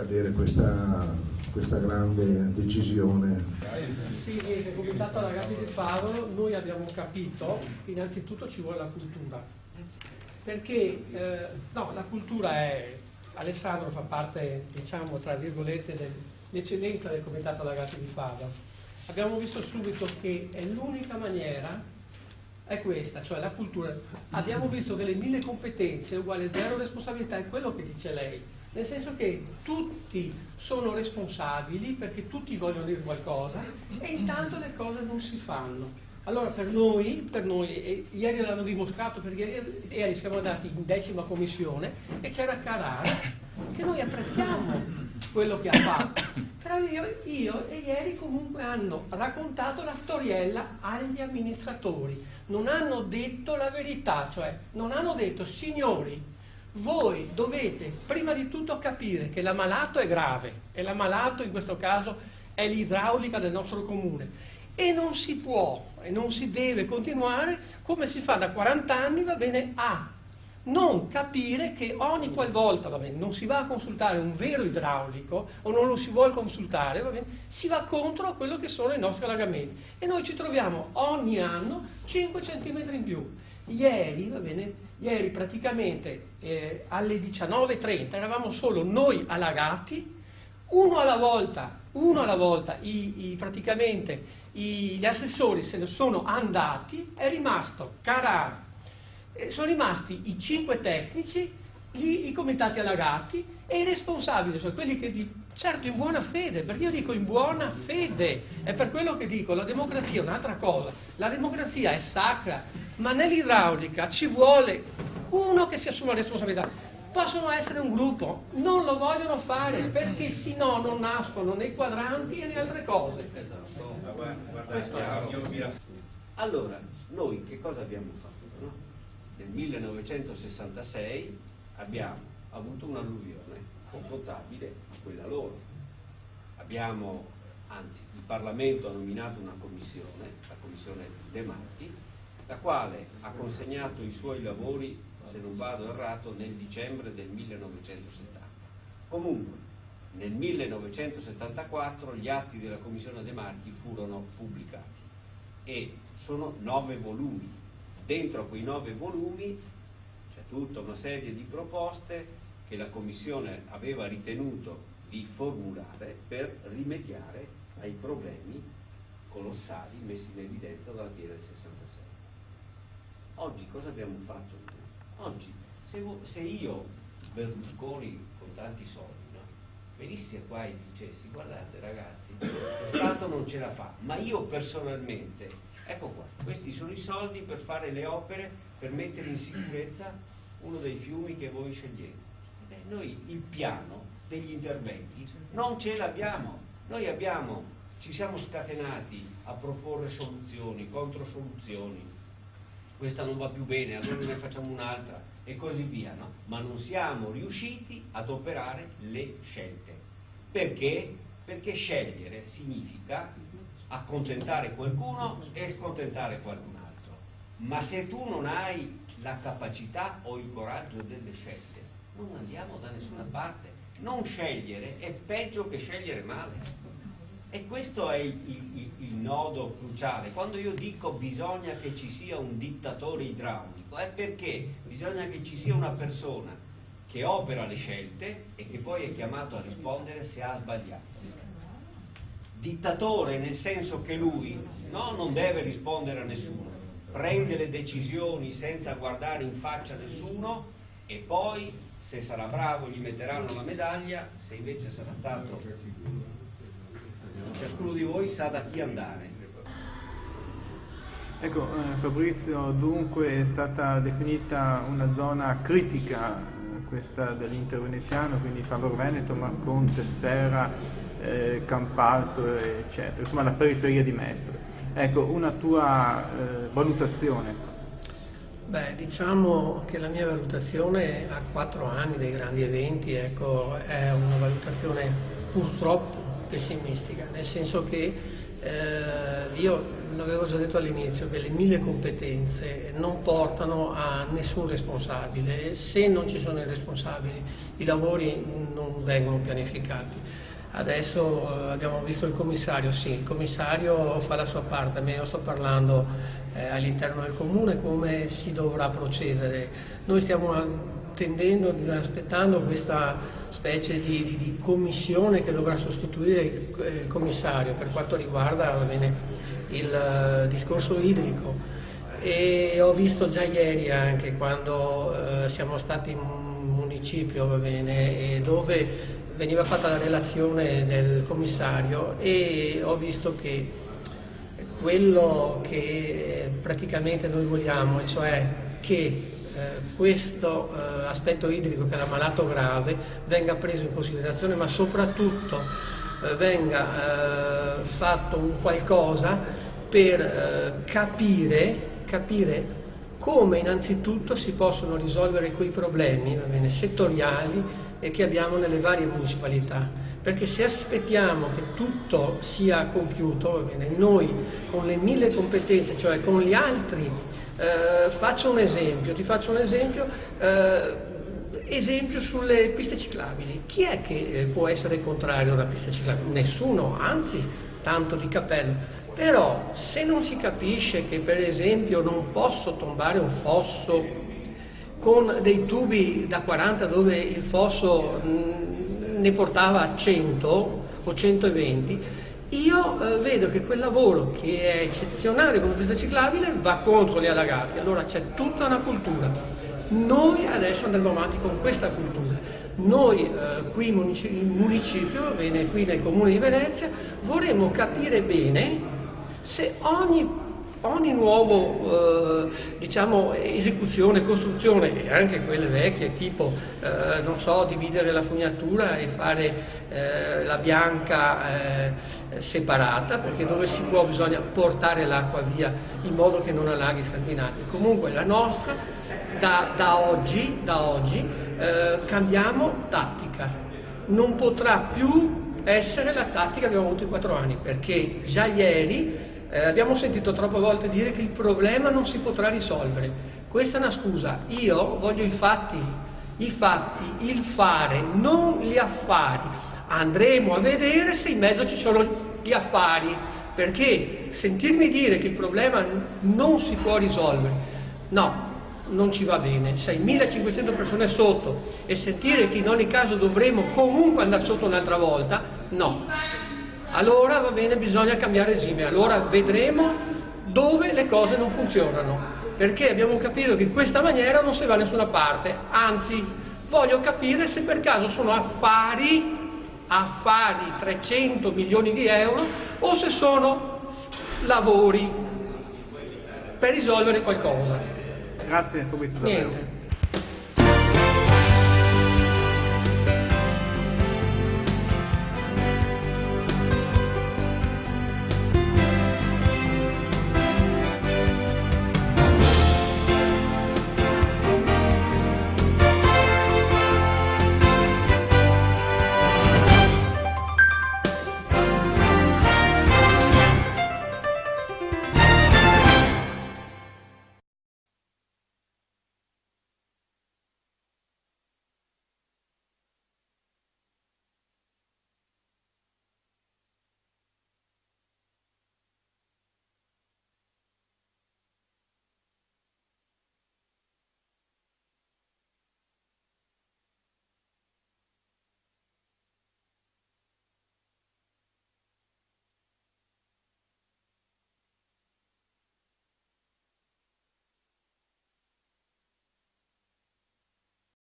cadere questa grande decisione? Sì, il Comitato Ragazzi di Faro, noi abbiamo capito che innanzitutto ci vuole la cultura, perché no, la cultura è, Alessandro fa parte, diciamo, tra virgolette, dell'eccellenza del Comitato Ragazzi di Faro. Abbiamo visto subito che è l'unica maniera, è questa, cioè la cultura. Abbiamo visto che le 1000 competenze uguale 0 responsabilità, è quello che dice lei, nel senso che tutti sono responsabili perché tutti vogliono dire qualcosa e intanto le cose non si fanno. Allora per noi e ieri l'hanno dimostrato, perché ieri siamo andati in 10ª commissione e c'era Carrara, che noi apprezziamo quello che ha fatto, però io e ieri comunque hanno raccontato la storiella agli amministratori, non hanno detto la verità, cioè non hanno detto: signori, voi dovete prima di tutto capire che l'ammalato è grave e l'ammalato in questo caso è l'idraulica del nostro comune e non si può e non si deve continuare come si fa da 40 anni, va bene, a non capire che ogni qualvolta, va bene, non si va a consultare un vero idraulico o non lo si vuole consultare, va bene, si va contro a quello che sono i nostri allagamenti e noi ci troviamo ogni anno 5 centimetri in più. Ieri, va bene, ieri praticamente alle 19:30 eravamo solo noi allagati, uno alla volta, praticamente gli assessori se ne sono andati, è rimasto Carrara, sono rimasti i 5 tecnici, i comitati allagati e i responsabili, cioè quelli che certo in buona fede, perché io dico in buona fede, è per quello che dico, la democrazia è un'altra cosa, la democrazia è sacra, ma nell'idraulica ci vuole uno che si assuma la responsabilità. Possono essere un gruppo, non lo vogliono fare perché sennò non nascono né quadranti né altre cose. Allora, noi che cosa abbiamo fatto? No? Nel 1966 abbiamo avuto un'alluvione confrontabile a quella loro. Il Parlamento ha nominato una commissione, la commissione De Marchi, la quale ha consegnato i suoi lavori, se non vado errato, nel dicembre del 1970. Comunque, nel 1974 gli atti della commissione De Marchi furono pubblicati e sono 9 volumi. Dentro quei 9 volumi c'è tutta una serie di proposte che la commissione aveva ritenuto di formulare per rimediare ai problemi colossali messi in evidenza dalla piena del 66. Oggi cosa abbiamo fatto? Oggi, se io, Berlusconi, con tanti soldi, no, venissi qua e dicessi: guardate ragazzi, lo Stato non ce la fa, ma io personalmente, ecco qua, questi sono i soldi per fare le opere, per mettere in sicurezza uno dei fiumi che voi scegliete. Noi il piano degli interventi non ce l'abbiamo, ci siamo scatenati a proporre soluzioni, controsoluzioni, questa non va più bene, allora ne facciamo un'altra e così via, no? Ma non siamo riusciti ad operare le scelte. Perché? Perché scegliere significa accontentare qualcuno e scontentare qualcun altro. Ma se tu non hai la capacità o il coraggio delle scelte, non andiamo da nessuna parte. Non scegliere è peggio che scegliere male. E questo è il nodo cruciale. Quando io dico bisogna che ci sia un dittatore idraulico, è perché bisogna che ci sia una persona che opera le scelte e che poi è chiamato a rispondere se ha sbagliato. Dittatore nel senso che lui non deve rispondere a nessuno, prende le decisioni senza guardare in faccia a nessuno e poi, se sarà bravo, gli metteranno la medaglia, se invece sarà stato... Ciascuno di voi sa da chi andare. Ecco, Fabrizio, dunque è stata definita una zona critica questa dell'Interveneziano, quindi Fabro Veneto, Marcon, Tessera, Campalto, eccetera, insomma la periferia di Mestre. Ecco, una tua valutazione? Beh, diciamo che la mia valutazione a 4 anni dei grandi eventi, ecco, è una valutazione purtroppo pessimistica, nel senso che io l'avevo già detto all'inizio che le 1000 competenze non portano a nessun responsabile. Se non ci sono i responsabili, i lavori non vengono pianificati. Adesso abbiamo visto il commissario, sì, il commissario fa la sua parte, ma io sto parlando all'interno del comune come si dovrà procedere. Noi stiamo aspettando questa specie di commissione che dovrà sostituire il commissario per quanto riguarda, va bene, il discorso idrico. E ho visto già ieri, anche quando siamo stati in municipio, va bene, dove veniva fatta la relazione del commissario, e ho visto che quello che praticamente noi vogliamo, e cioè che questo aspetto idrico, che è l'ammalato grave, venga preso in considerazione, ma soprattutto venga fatto un qualcosa per capire come innanzitutto si possono risolvere quei problemi, va bene, settoriali che abbiamo nelle varie municipalità, perché se aspettiamo che tutto sia compiuto, va bene, noi con le 1000 competenze, cioè con gli altri, ti faccio un esempio sulle piste ciclabili. Chi è che può essere contrario a una pista ciclabile? Nessuno, anzi tanto di cappello. Però se non si capisce che, per esempio, non posso tombare un fosso con dei tubi da 40 dove il fosso ne portava 100 o 120, io vedo che quel lavoro, che è eccezionale come pista ciclabile, va contro gli allagati. Allora c'è tutta una cultura. Noi adesso andremo avanti con questa cultura. Noi qui in municipio, va bene, qui nel comune di Venezia, vorremmo capire bene se ogni nuovo esecuzione, costruzione, e anche quelle vecchie, tipo non so, dividere la fognatura e fare la bianca separata, perché dove si può bisogna portare l'acqua via in modo che non allaghi i scantinati. Comunque la nostra da oggi cambiamo tattica, non potrà più essere la tattica che abbiamo avuto in 4 anni, perché già ieri abbiamo sentito troppe volte dire che il problema non si potrà risolvere. Questa è una scusa. Io voglio i fatti, il fare, non gli affari. Andremo a vedere se in mezzo ci sono gli affari, perché sentirmi dire che il problema non si può risolvere, no, non ci va bene. 6.500 persone sotto, e sentire che in ogni caso dovremo comunque andare sotto un'altra volta, no. Allora va bene, bisogna cambiare regime, allora vedremo dove le cose non funzionano, perché abbiamo capito che in questa maniera non si va da nessuna parte. Anzi, voglio capire se per caso sono affari 300 milioni di euro, o se sono lavori per risolvere qualcosa. Grazie, Fabrizio. Niente.